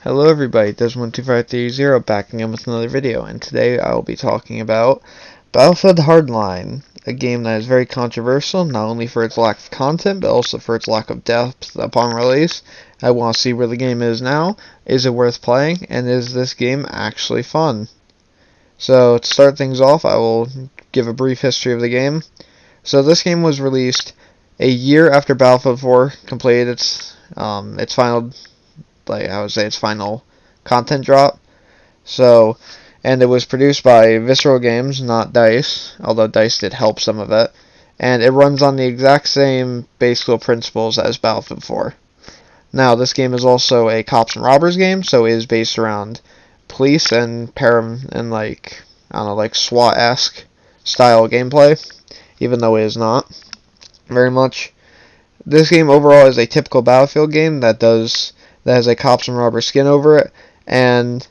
Hello everybody, Desmond2530 back again with another video, and today I will be talking about Battlefield Hardline, a game that is very controversial, not only for its lack of content, but also for its lack of depth upon release. I want to see where the game is now, is it worth playing, and is this game actually fun? So, to start things off, I will give a brief history of the game. So this game was released a year after Battlefield 4 completed its final its final content drop. So, and it was produced by Visceral Games, not DICE, although DICE did help some of it. And it runs on the exact same basic principles as Battlefield 4. Now, this game is also a cops and robbers game, so it is based around police and like SWAT-esque style gameplay, even though it is not very much. This game overall is a typical Battlefield game that has a cops and robbers skin over it, and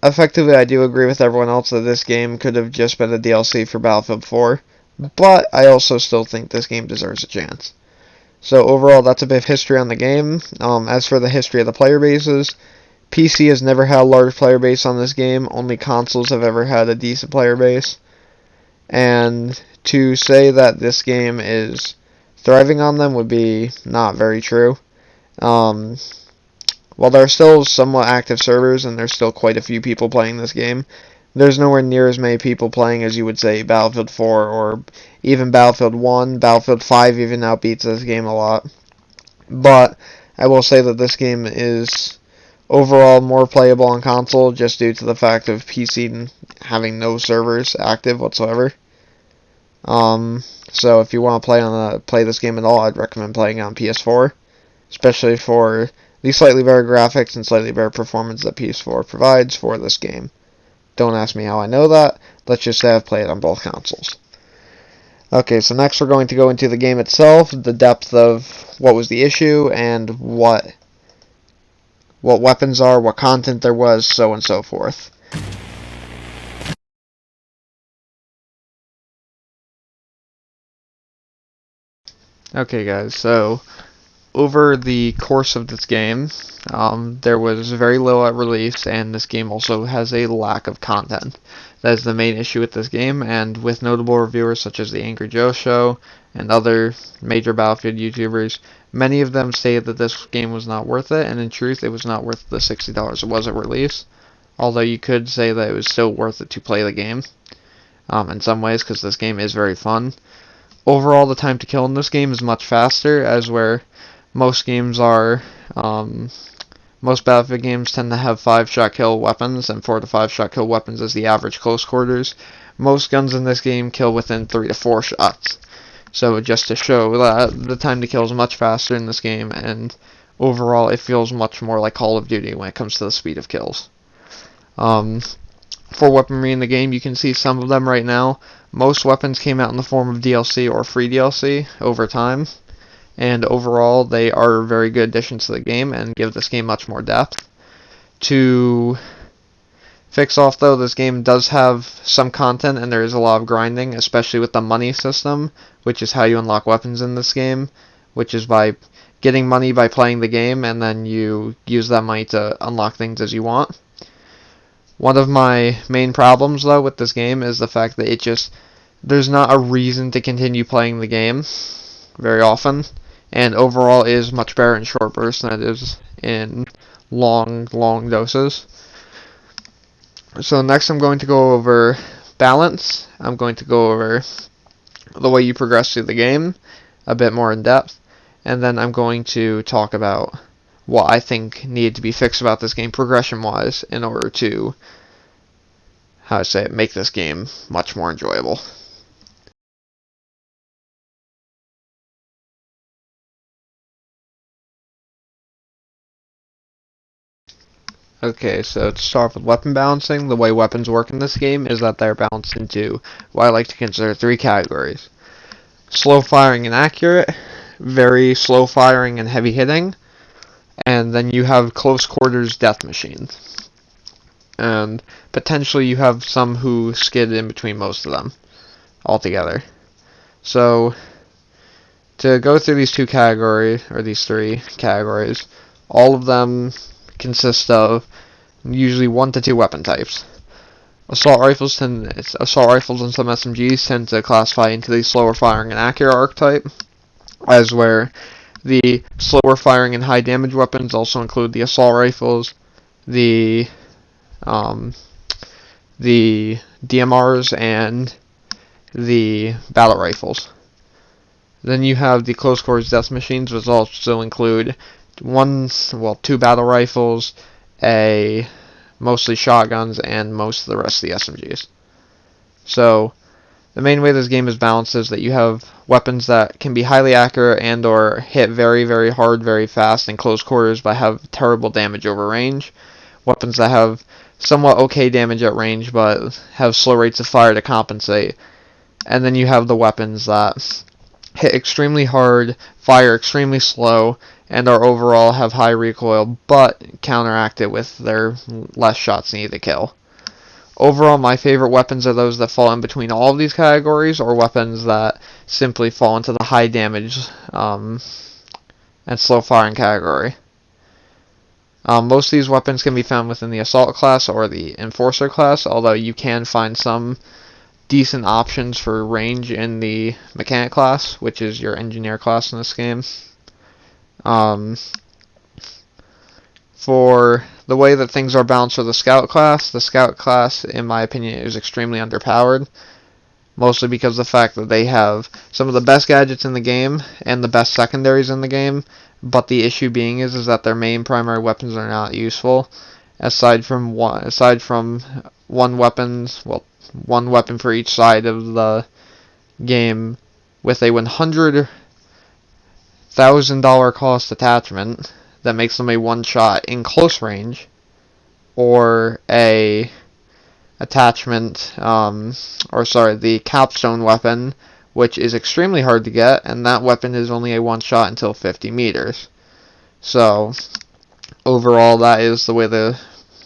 effectively I do agree with everyone else that this game could have just been a DLC for Battlefield 4, but I also still think this game deserves a chance. So overall, that's a bit of history on the game. As for the history of the player bases, PC has never had a large player base on this game, only consoles have ever had a decent player base, and to say that this game is thriving on them would be not very true. While there are still somewhat active servers and there's still quite a few people playing this game, there's nowhere near as many people playing as you would say Battlefield 4 or even Battlefield 1. Battlefield 5 even outbeats this game a lot. But I will say that this game is overall more playable on console just due to the fact of PC having no servers active whatsoever. So if you want to play this game at all, I'd recommend playing it on PS4. Especially for the slightly better graphics and slightly better performance that PS4 provides for this game. Don't ask me how I know that. Let's just say I've played on both consoles. Okay, so next we're going to go into the game itself, the depth of what was the issue, and what weapons are, what content there was, so on and so forth. Okay guys, so over the course of this game, there was very little at release, and this game also has a lack of content. That is the main issue with this game, and with notable reviewers such as the Angry Joe Show and other major Battlefield YouTubers, many of them stated that this game was not worth it, and in truth, it was not worth the $60 it was at release. Although you could say that it was still worth it to play the game, in some ways, because this game is very fun. Overall, the time to kill in this game is much faster, as where most games are, most Battlefield games tend to have 5-shot kill weapons, and 4 to 5-shot kill weapons is the average close quarters. Most guns in this game kill within 3 to 4 shots. So just to show that the time to kill is much faster in this game, and overall it feels much more like Call of Duty when it comes to the speed of kills. For weaponry in the game, you can see some of them right now. Most weapons came out in the form of DLC or free DLC over time. And overall, they are very good additions to the game and give this game much more depth. To fix off, though, this game does have some content and there is a lot of grinding, especially with the money system, which is how you unlock weapons in this game, which is by getting money by playing the game, and then you use that money to unlock things as you want. One of my main problems, though, with this game is the fact that there's not a reason to continue playing the game very often. And overall, it is much better in short bursts than it is in long doses. So next I'm going to go over balance. I'm going to go over the way you progress through the game a bit more in depth. And then I'm going to talk about what I think needed to be fixed about this game progression-wise in order to, make this game much more enjoyable. Okay, so to start with weapon balancing, the way weapons work in this game is that they're balanced into what I like to consider 3 categories. Slow firing and accurate, very slow firing and heavy hitting, and then you have close quarters death machines. And potentially you have some who skid in between most of them altogether. So to go through these 2 categories, or these 3 categories, all of them consist of usually 1 to 2 weapon types. Assault rifles and some SMGs tend to classify into the slower firing and accurate archetype, as where the slower firing and high damage weapons also include the assault rifles, the DMRs, and the battle rifles. Then you have the close quarters death machines, which also include 2 battle rifles, mostly shotguns, and most of the rest of the SMGs. So the main way this game is balanced is that you have weapons that can be highly accurate and or hit very, very hard, very fast in close quarters but have terrible damage over range. Weapons that have somewhat okay damage at range but have slow rates of fire to compensate. And then you have the weapons that hit extremely hard, fire extremely slow, and are overall have high recoil but counteract it with their less shots needed to kill. Overall, my favorite weapons are those that fall in between all of these categories, or weapons that simply fall into the high damage and slow firing category. Most of these weapons can be found within the Assault class or the Enforcer class, although you can find some decent options for range in the Mechanic class, which is your Engineer class in this game. For the way that things are balanced for the Scout class, in my opinion, is extremely underpowered. Mostly because of the fact that they have some of the best gadgets in the game and the best secondaries in the game, but the issue being is that their main primary weapons are not useful. Aside from one weapon for each side of the game, with a $100,000 cost attachment that makes them a one-shot in close range, or the capstone weapon, which is extremely hard to get, and that weapon is only a one-shot until 50 meters. So, overall, that is the way the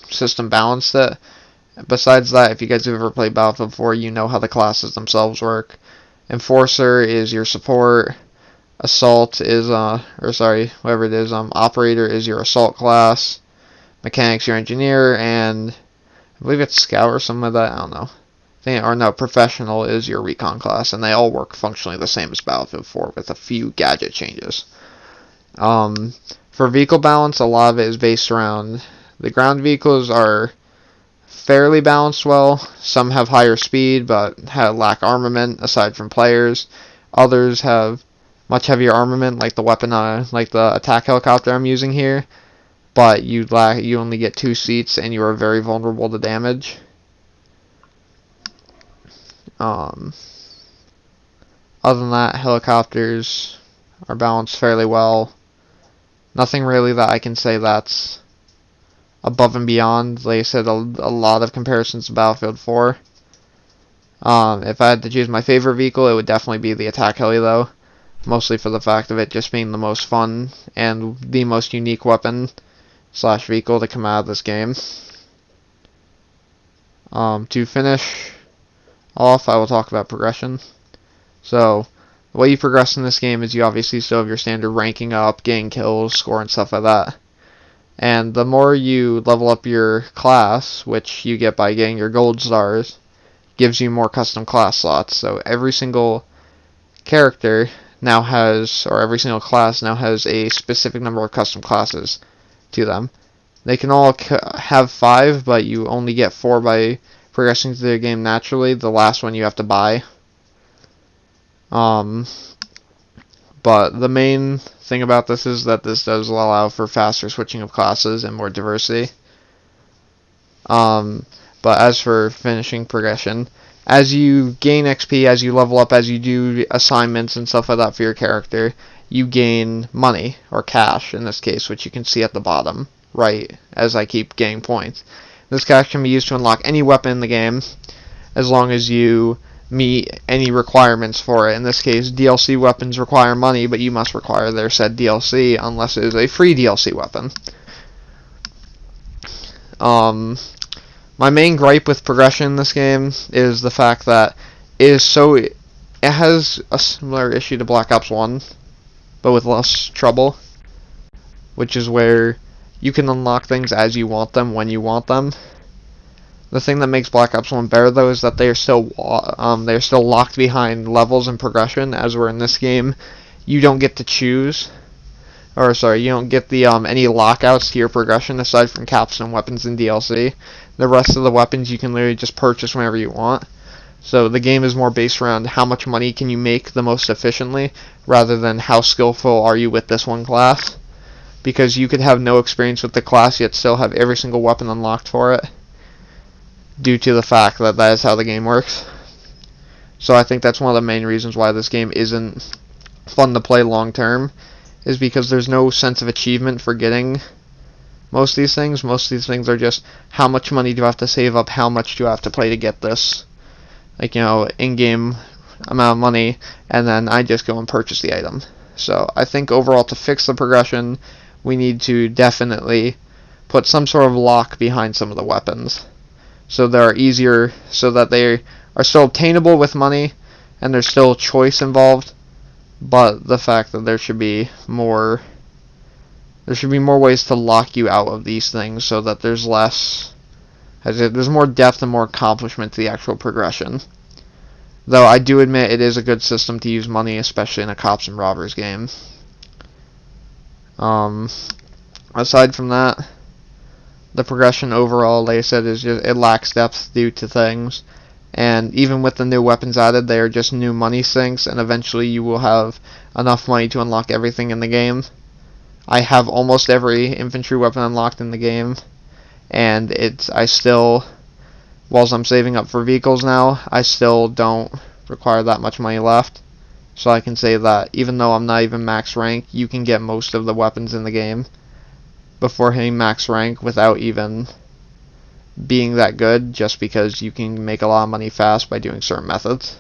system balanced it. Besides that, if you guys have ever played Battlefield 4, you know how the classes themselves work. Enforcer is your support. Assault is, Operator is your assault class. Mechanic's your engineer, and I believe it's Scout or something like that, I don't know. Professional is your recon class, and they all work functionally the same as Battlefield 4 with a few gadget changes. For vehicle balance, a lot of it is based around the ground vehicles are fairly balanced well. Some have higher speed but lack armament aside from players. Others have much heavier armament, like the attack helicopter I'm using here, but you only get 2 seats and you are very vulnerable to damage. Other than that, helicopters are balanced fairly well. Nothing really that I can say that's above and beyond. Like I said, a lot of comparisons to Battlefield 4. If I had to choose my favorite vehicle, it would definitely be the attack heli, though. Mostly for the fact of it just being the most fun and the most unique weapon / vehicle to come out of this game. To finish off, I will talk about progression. So, the way you progress in this game is you obviously still have your standard ranking up, getting kills, score, and stuff like that. And the more you level up your class, which you get by getting your gold stars, gives you more custom class slots. So every single character now has, or every single class now has a specific number of custom classes to them. They can all have 5, but you only get 4 by progressing through the game naturally. The last one you have to buy. But the main thing about this is that this does allow for faster switching of classes and more diversity. But as for finishing progression, as you gain XP, as you level up, as you do assignments and stuff like that for your character, you gain money, or cash in this case, which you can see at the bottom right as I keep gaining points. This cash can be used to unlock any weapon in the game, as long as you meet any requirements for it. In this case, DLC weapons require money, but you must require their said DLC unless it is a free DLC weapon. My main gripe with progression in this game is the fact that it has a similar issue to Black Ops 1, but with less trouble, which is where you can unlock things as you want them, when you want them. The thing that makes Black Ops 1 better, though, is that they're still locked behind levels and progression, as we're in this game. You don't get to choose, or sorry, you don't get the any lockouts to your progression aside from capstone weapons and DLC. The rest of the weapons you can literally just purchase whenever you want. So the game is more based around how much money can you make the most efficiently, rather than how skillful are you with this one class. Because you could have no experience with the class, yet still have every single weapon unlocked for it, due to the fact that that is how the game works. So I think that's one of the main reasons why this game isn't fun to play long term, is because there's no sense of achievement for getting most of these things. Most of these things are just, how much money do I have to save up, how much do I have to play to get this, like, you know, in-game amount of money, and then I just go and purchase the item. So I think overall, to fix the progression, we need to definitely put some sort of lock behind some of the weapons, so they're easier, so that they are still obtainable with money, and there's still choice involved, but the fact that there should be more ways to lock you out of these things, so that there's more depth and more accomplishment to the actual progression. Though I do admit it is a good system to use money, especially in a cops and robbers game. Aside from that, the progression overall, like I said, is just, it lacks depth due to things. And even with the new weapons added, they are just new money sinks, and eventually you will have enough money to unlock everything in the game. I have almost every infantry weapon unlocked in the game, and whilst I'm saving up for vehicles now, I still don't require that much money left. So I can say that even though I'm not even max rank, you can get most of the weapons in the game before hitting max rank without even being that good, just because you can make a lot of money fast by doing certain methods.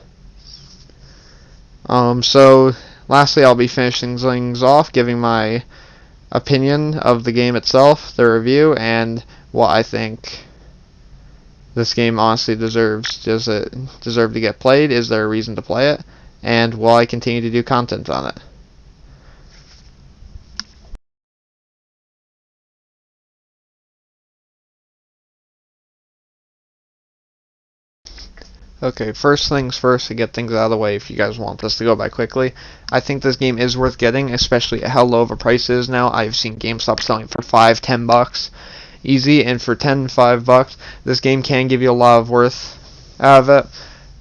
So lastly, I'll be finishing things off, giving my opinion of the game itself, the review, and what I think this game honestly deserves. Does it deserve to get played? Is there a reason to play it? And will I continue to do content on it? Okay, first things first, to get things out of the way, if you guys want this to go by quickly, I think this game is worth getting, especially at how low of a price it is now. I've seen GameStop selling for $5-10 easy, and for $5 this game can give you a lot of worth out of it.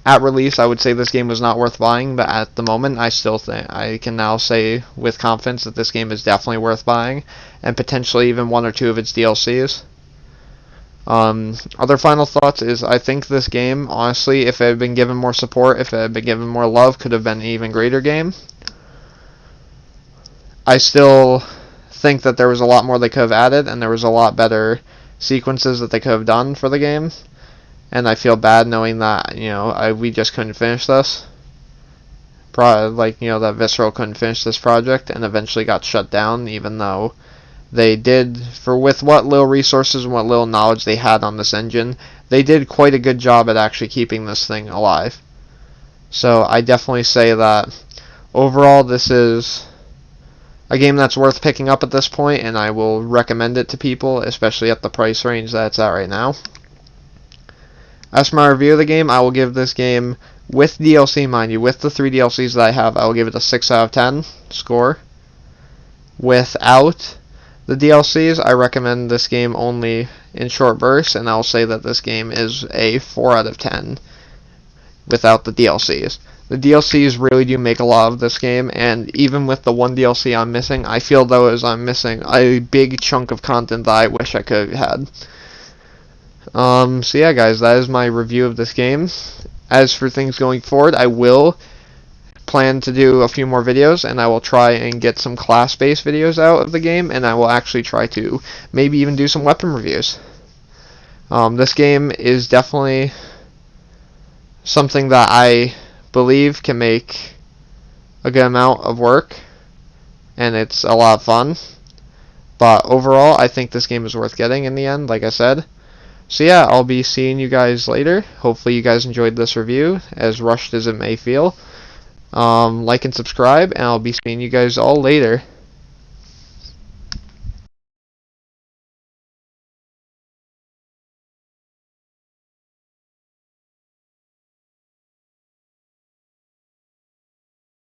At release, I would say this game was not worth buying, but at the moment, I still think I can now say with confidence that this game is definitely worth buying, and potentially even one or two of its DLCs. Other final thoughts is, I think this game, honestly, if it had been given more support, if it had been given more love, could have been an even greater game. I still think that there was a lot more they could have added, and there was a lot better sequences that they could have done for the game. And I feel bad knowing that, you know, we just couldn't finish this. That Visceral couldn't finish this project and eventually got shut down, even though they did, with what little resources and what little knowledge they had on this engine, they did quite a good job at actually keeping this thing alive. So I definitely say that overall this is a game that's worth picking up at this point, and I will recommend it to people, especially at the price range that it's at right now. As for my review of the game, I will give this game, with DLC, mind you, with the 3 DLCs that I have, I will give it a 6 out of 10 score. Without the DLCs, I recommend this game only in short bursts, and I'll say that this game is a 4 out of 10 without the DLCs. The DLCs really do make a lot of this game, and even with the one DLC I'm missing, I feel though as I'm missing a big chunk of content that I wish I could have had. So yeah, guys, that is my review of this game. As for things going forward, I will plan to do a few more videos, and I will try and get some class-based videos out of the game, and I will actually try to maybe even do some weapon reviews. This game is definitely something that I believe can make a good amount of work, and it's a lot of fun. But overall, I think this game is worth getting in the end, like I said. So yeah, I'll be seeing you guys later. Hopefully you guys enjoyed this review, as rushed as it may feel. Like and subscribe, and I'll be seeing you guys all later.